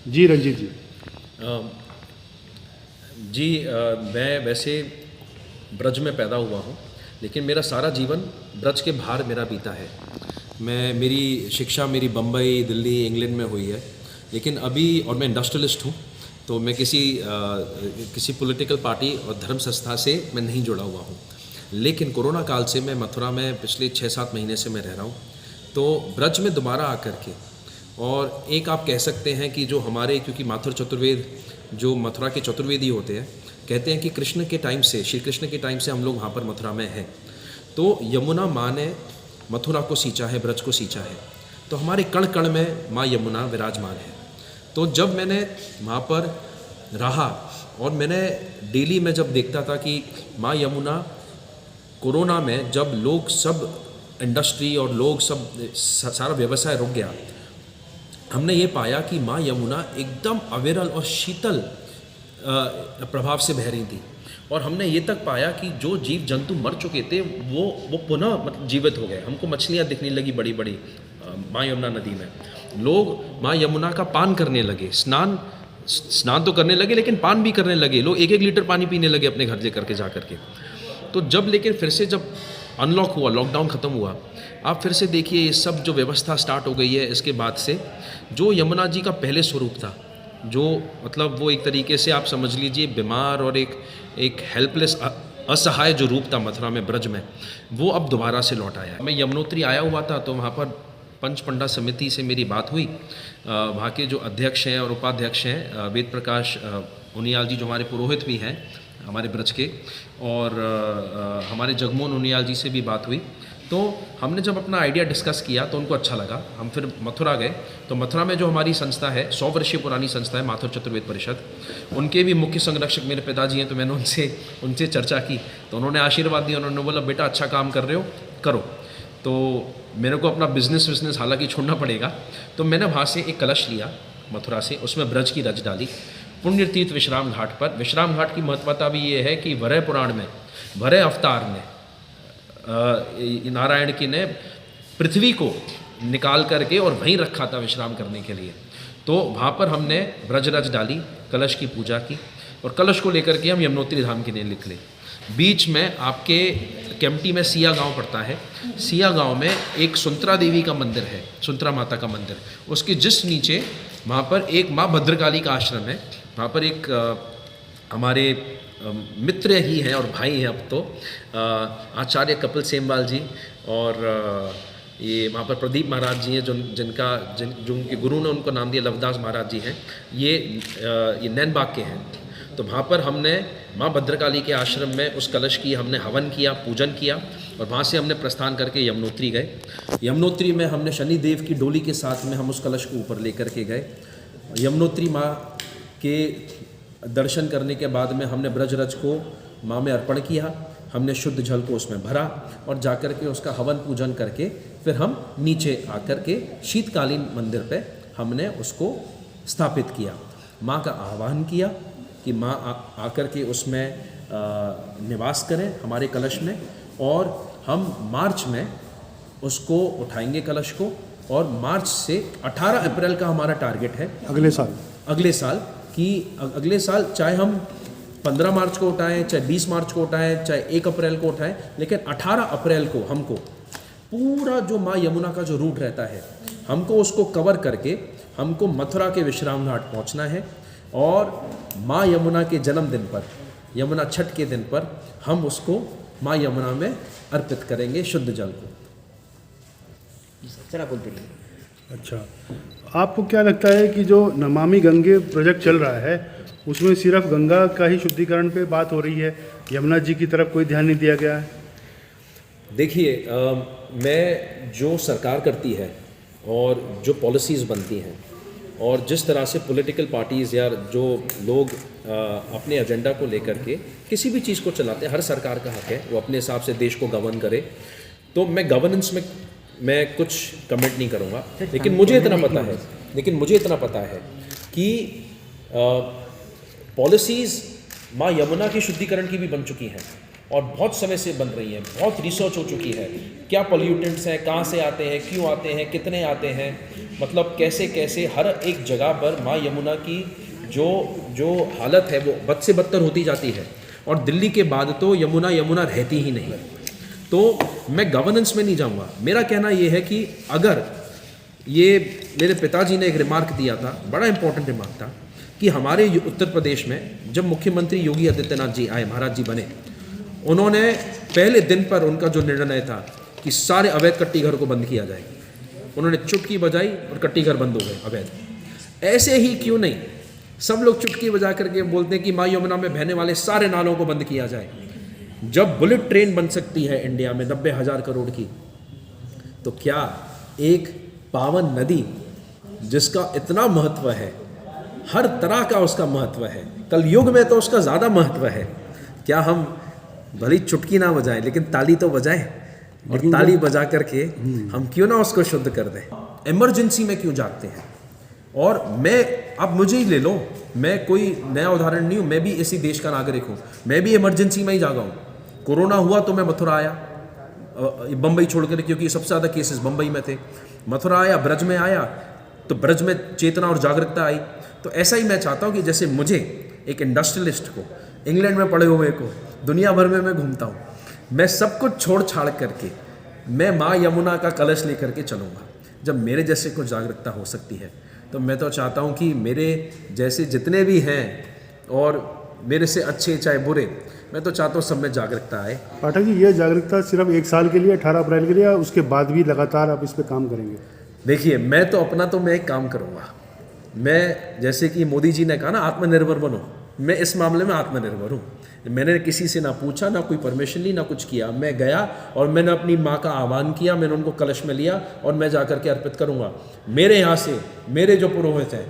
जी रंजीत जी। अ, जी मैं वैसे ब्रज में पैदा हुआ हूँ, लेकिन मेरा सारा जीवन ब्रज के बाहर मेरा बीता है। मेरी शिक्षा मेरी बम्बई, दिल्ली, इंग्लैंड में हुई है, लेकिन अभी और मैं इंडस्ट्रियलिस्ट हूँ, तो मैं किसी पॉलिटिकल पार्टी और धर्म संस्था से मैं नहीं जुड़ा हुआ हूँ। लेकिन कोरोना काल से मैं मथुरा में पिछले 6-7 महीने से मैं रह रहा हूँ, तो ब्रज में दोबारा आकर के और एक आप कह सकते हैं कि जो हमारे, क्योंकि माथुर चतुर्वेद जो मथुरा के चतुर्वेदी होते हैं, कहते हैं कि कृष्ण के टाइम से, श्री कृष्ण के टाइम से हम लोग वहाँ पर मथुरा में हैं। तो यमुना माँ ने मथुरा को सींचा है, ब्रज को सींचा है, तो हमारे कण कण में माँ यमुना विराजमान है। तो जब मैंने वहाँ पर रहा और मैंने डेली में जब देखता था कि माँ यमुना, कोरोना में जब लोग सब इंडस्ट्री और लोग सब सारा व्यवसाय रुक गया, हमने ये पाया कि माँ यमुना एकदम अविरल और शीतल प्रभाव से बह रही थी। और हमने ये तक पाया कि जो जीव जंतु मर चुके थे वो पुनः मतलब जीवित हो गए। हमको मछलियाँ दिखने लगी बड़ी बड़ी माँ यमुना नदी में। लोग माँ यमुना का पान करने लगे, स्नान तो करने लगे लेकिन पान भी करने लगे। लोग 1-1 लीटर पानी पीने लगे अपने घर लेकर के जा करके। तो जब लेकिन फिर से जब अनलॉक हुआ, लॉकडाउन ख़त्म हुआ, आप फिर से देखिए ये सब जो व्यवस्था स्टार्ट हो गई है इसके बाद से, जो यमुना जी का पहले स्वरूप था, जो मतलब वो एक तरीके से आप समझ लीजिए बीमार और एक हेल्पलेस असहाय जो रूप था मथुरा में, ब्रज में, वो अब दोबारा से लौट आया। मैं यमुनोत्री आया हुआ था, तो वहाँ पर पंच पंडा समिति से मेरी बात हुई। वहाँ के जो अध्यक्ष हैं और उपाध्यक्ष हैं, वेद प्रकाश उनियाल जी जो हमारे पुरोहित भी हैं हमारे ब्रज के, और हमारे जगमोहन उनियाल जी से भी बात हुई। तो हमने जब अपना आइडिया डिस्कस किया तो उनको अच्छा लगा। हम फिर मथुरा गए, तो मथुरा में जो हमारी संस्था है, 100 वर्षीय पुरानी संस्था है माथुर चतुर्वेद परिषद, उनके भी मुख्य संरक्षक मेरे पिताजी हैं। तो मैंने उनसे चर्चा की, तो उन्होंने आशीर्वाद दिया। उन्होंने बोला बेटा अच्छा काम कर रहे हो, करो। तो मेरे को अपना बिजनेस हालांकि छोड़ना पड़ेगा, तो मैंने वहाँ से एक कलश लिया मथुरा से, उसमें ब्रज की रज डाली पुण्य तीर्थ विश्राम घाट पर। विश्राम घाट की महत्वता भी ये है कि वरह पुराण में, वरह अवतार में नारायण की ने पृथ्वी को निकाल करके और वहीं रखा था विश्राम करने के लिए। तो वहाँ पर हमने ब्रज रज डाली, कलश की पूजा की, और कलश को लेकर के हम यमुनोत्री धाम के लिए निकले। बीच में आपके केम्प्टी में सिया गांव पड़ता है। सिया गांव में एक सुंतरा देवी का मंदिर है, सुंतरा माता का मंदिर। उसके जिस नीचे वहाँ पर एक माँ भद्रकाली का आश्रम है। वहाँ पर एक हमारे मित्र ही हैं और भाई हैं अब तो, आचार्य कपिल सेमवाल जी, और ये वहाँ पर प्रदीप महाराज जी हैं, जो उनके गुरु ने उनको नाम दिया लवदास महाराज जी हैं। ये नैनबाग के हैं। तो वहाँ पर हमने माँ भद्रकाली के आश्रम में उस कलश की हमने हवन किया, पूजन किया, और वहाँ से हमने प्रस्थान करके यमुनोत्री गए। यमुनोत्री में हमने शनिदेव की डोली के साथ में हम उस कलश को ऊपर लेकर के गए। यमुनोत्री माँ के दर्शन करने के बाद में हमने ब्रज रज को माँ में अर्पण किया। हमने शुद्ध जल को उसमें भरा और जाकर के उसका हवन पूजन करके फिर हम नीचे आकर के शीतकालीन मंदिर पे हमने उसको स्थापित किया। माँ का आह्वान किया कि माँ आकर के उसमें निवास करें हमारे कलश में, और हम मार्च में उसको उठाएंगे कलश को। और मार्च से 18 अप्रैल का हमारा टारगेट है, अगले साल कि अगले साल चाहे हम 15 मार्च को उठाएं, चाहे 20 मार्च को उठाएं, चाहे 1 अप्रैल को उठाएं, लेकिन 18 अप्रैल को हमको पूरा जो माँ यमुना का जो रूट रहता है, हमको उसको कवर करके हमको मथुरा के विश्राम घाट पहुँचना है। और माँ यमुना के जन्मदिन पर, यमुना छठ के दिन पर, हम उसको माँ यमुना में अर्पित करेंगे शुद्ध जल को। अच्छा, आपको क्या लगता है कि जो नमामि गंगे प्रोजेक्ट चल रहा है उसमें सिर्फ गंगा का ही शुद्धिकरण पे बात हो रही है, यमुना जी की तरफ कोई ध्यान नहीं दिया गया है? देखिए, मैं जो सरकार करती है और जो पॉलिसीज़ बनती हैं और जिस तरह से पॉलिटिकल पार्टीज़ या जो लोग अपने एजेंडा को लेकर के किसी भी चीज़ को चलाते हैं, हर सरकार का हक है वो अपने हिसाब से देश को गवर्न करे। तो मैं गवर्नेंस में मैं कुछ कमेंट नहीं करूँगा, लेकिन मुझे इतना पता है कि पॉलिसीज़ माँ यमुना के शुद्धिकरण की भी बन चुकी हैं और बहुत समय से बन रही हैं, बहुत रिसर्च हो चुकी है, क्या पॉल्यूटेंट्स हैं, कहाँ से आते हैं, क्यों आते हैं, कितने आते हैं, मतलब कैसे कैसे हर एक जगह पर माँ यमुना की जो जो हालत है वो बद से बदतर होती जाती है, और दिल्ली के बाद तो यमुना यमुना रहती ही नहीं। तो मैं गवर्नेंस में नहीं जाऊंगा। मेरा कहना ये है कि अगर ये मेरे पिताजी ने एक रिमार्क दिया था, बड़ा इंपॉर्टेंट रिमार्क था, कि हमारे उत्तर प्रदेश में जब मुख्यमंत्री योगी आदित्यनाथ जी आए, महाराज जी बने, उन्होंने पहले दिन पर उनका जो निर्णय था कि सारे अवैध कट्टी घर को बंद किया जाए, उन्होंने चुटकी बजाई और कट्टी घर बंद हो गए अवैध। ऐसे ही क्यों नहीं सब लोग चुटकी बजा करके बोलते हैं कि माँ यमुना में बहने वाले सारे नालों को बंद किया जाए। जब बुलेट ट्रेन बन सकती है इंडिया में 90,000 करोड़ की, तो क्या एक पावन नदी जिसका इतना महत्व है, हर तरह का उसका महत्व है, कलयुग में तो उसका ज़्यादा महत्व है, क्या हम भली चुटकी ना बजाएं लेकिन ताली तो बजाएं, और ताली बजा करके हम क्यों ना उसको शुद्ध कर दें। इमरजेंसी में क्यों जागते हैं? और मैं, अब मुझे ही ले लो, मैं कोई नया उदाहरण नहीं हूँ, मैं भी इसी देश का नागरिक हूँ, मैं भी इमरजेंसी में ही जागा हूँ। कोरोना हुआ तो मैं मथुरा आया, बम्बई छोड़कर, क्योंकि सबसे ज़्यादा केसेस बम्बई में थे। मथुरा आया, ब्रज में आया, तो ब्रज में चेतना और जागरूकता आई। तो ऐसा ही मैं चाहता हूँ कि जैसे मुझे एक इंडस्ट्रियलिस्ट को, इंग्लैंड में पढ़े हुए को, दुनिया भर में मैं घूमता हूँ, मैं सब कुछ छोड़ छाड़ करके मैं माँ यमुना का कलश लेकर के चलूँगा। जब मेरे जैसे को जागरूकता हो सकती है, तो मैं तो चाहता हूँ कि मेरे जैसे जितने भी हैं और मेरे से अच्छे चाहे बुरे, मैं तो चाहता हूँ सब में जागरूकता आए। पाठक जी, ये जागरूकता सिर्फ एक साल के लिए 18 अप्रैल के लिए, या उसके बाद भी लगातार आप इस पे काम करेंगे? देखिए, मैं तो अपना तो मैं एक काम करूँगा। मैं, जैसे कि मोदी जी ने कहा ना, आत्मनिर्भर बनो, मैं इस मामले में आत्मनिर्भर हूँ। मैंने किसी से ना पूछा, ना कोई परमिशन ली, ना कुछ किया। मैं गया और मैंने अपनी माँ का आह्वान किया, मैंने उनको कलश में लिया और मैं जा करके अर्पित करूँगा। मेरे यहाँ से मेरे जो पुरोहित हैं,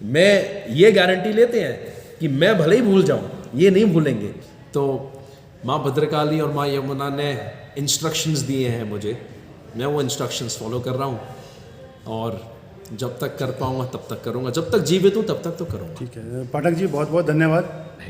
मैं ये गारंटी लेते हैं कि मैं भले ही भूल जाऊँ, ये नहीं भूलेंगे। तो माँ भद्रकाली और माँ यमुना ने इंस्ट्रक्शंस दिए हैं मुझे, मैं वो इंस्ट्रक्शंस फॉलो कर रहा हूँ, और जब तक कर पाऊँगा तब तक करूँगा, जब तक जीवित हूँ तब तक तो करूँगा। ठीक है पाठक जी, बहुत बहुत धन्यवाद।